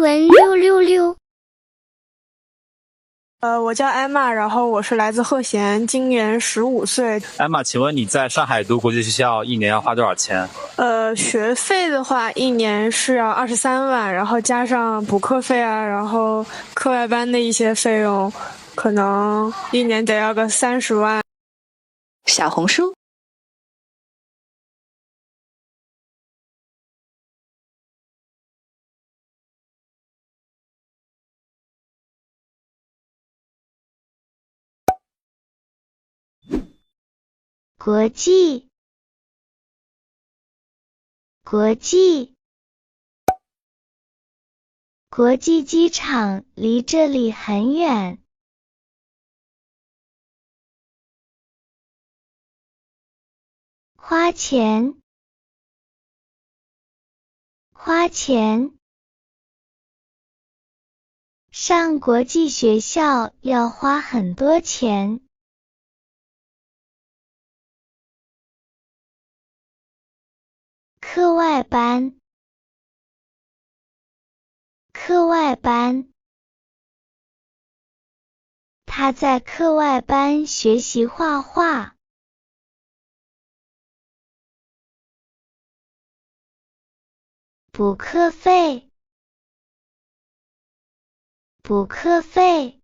文666。我叫艾玛，然后我是来自鹤贤，今年15岁。艾玛，请问你在上海读国际学校一年要花多少钱？学费的话，一年是要23万，然后加上补课费啊，然后课外班的一些费用，可能一年得要个30万。小红书。国际，国际，国际机场离这里很远。花钱，花钱，上国际学校要花很多钱。课外班，课外班，他在课外班学习画画。补课费，补课费，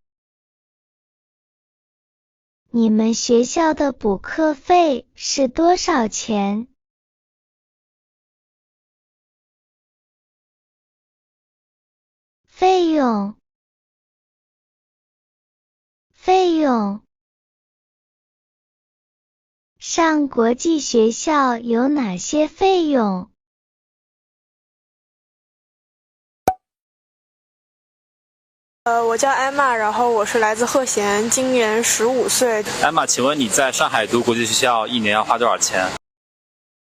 你们学校的补课费是多少钱？费用，费用，上国际学校有哪些费用？我叫艾玛，然后我是来自鹤贤，今年15岁。艾玛，请问你在上海读国际学校一年要花多少钱？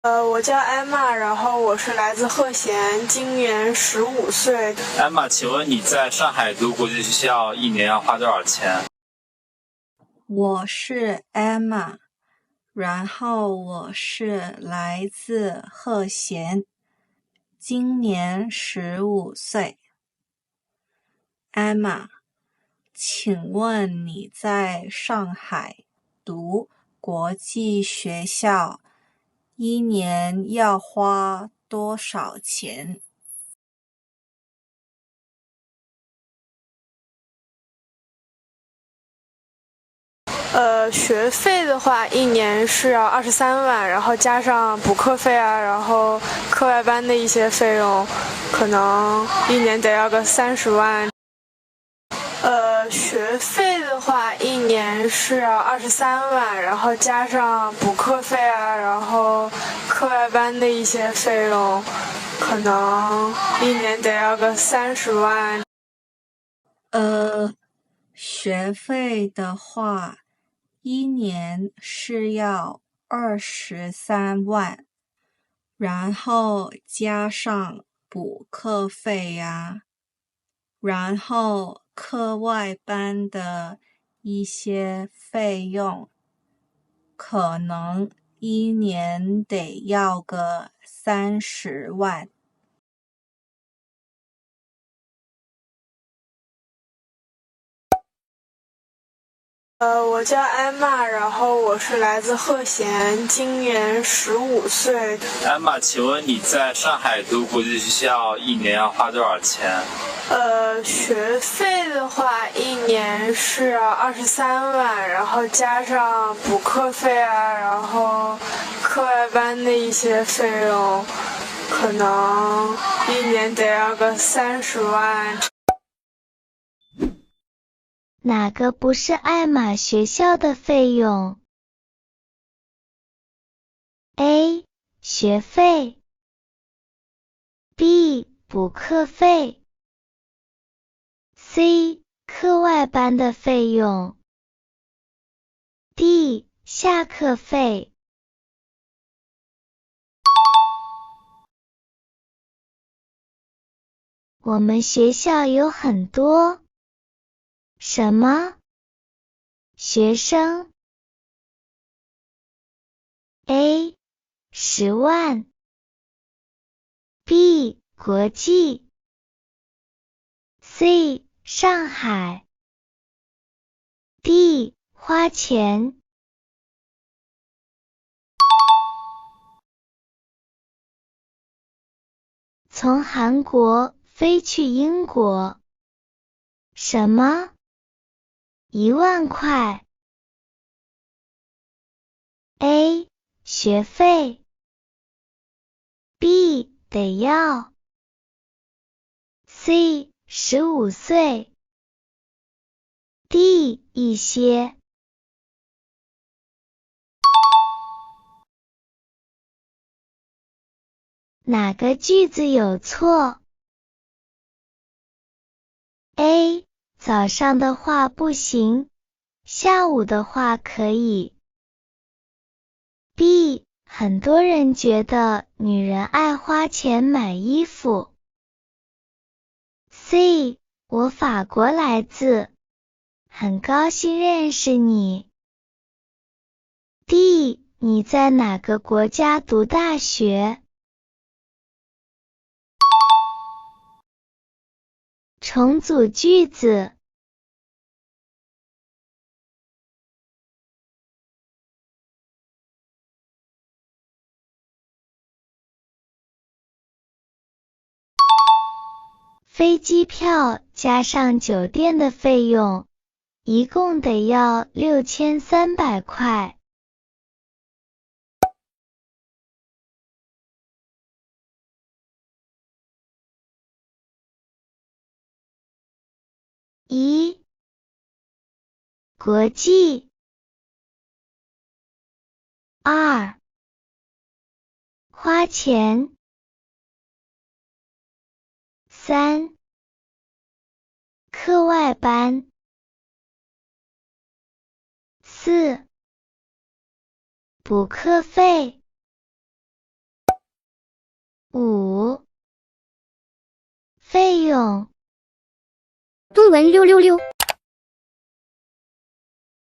我叫艾玛，然后我是来自鹤贤，今年15岁。艾玛，请问你在上海读国际学校一年要花多少钱？我是 Emma， 然后我是来自鹤贤，今年15岁。Emma， 请问你在上海读国际学校一年要花多少钱？学费的话，一年是要23万，然后加上补课费啊，然后课外班的一些费用，可能一年得要个30万。学费的话，一年是要23万，然后加上补课费啊，然后课外班的一些费用，可能一年得要个30万。学费的话，一年是要23万，然后加上补课费呀，然后课外班的一些费用，可能一年得要个30万。我叫艾玛，然后我是来自鹤贤，今年15岁。艾玛，请问你在上海读国际学校一年要花多少钱？学费的话，一年是要23万，然后加上补课费啊，然后课外班的一些费用，可能一年得要个30万。哪个不是艾玛学校的费用 ？A. 学费 B. 补课费 C. 课外班的费用 D. 下课费。我们学校有很多什么学生 ？A. 10万 B. 国际 C. 上海 D. 花钱。从韩国飞去英国，什么？1万块。A. 学费 B. 得要 C. 15岁 D. 一些。哪个句子有错？ A. 早上的话不行，下午的话可以。B. 很多人觉得女人爱花钱买衣服。C. 我法国来自，很高兴认识你。D. 你在哪个国家读大学？重组句子。飞机票加上酒店的费用，一共得要6300块。1. 国际 2. 花钱 3. 课外班 4. 补课费 5. 费用多闻666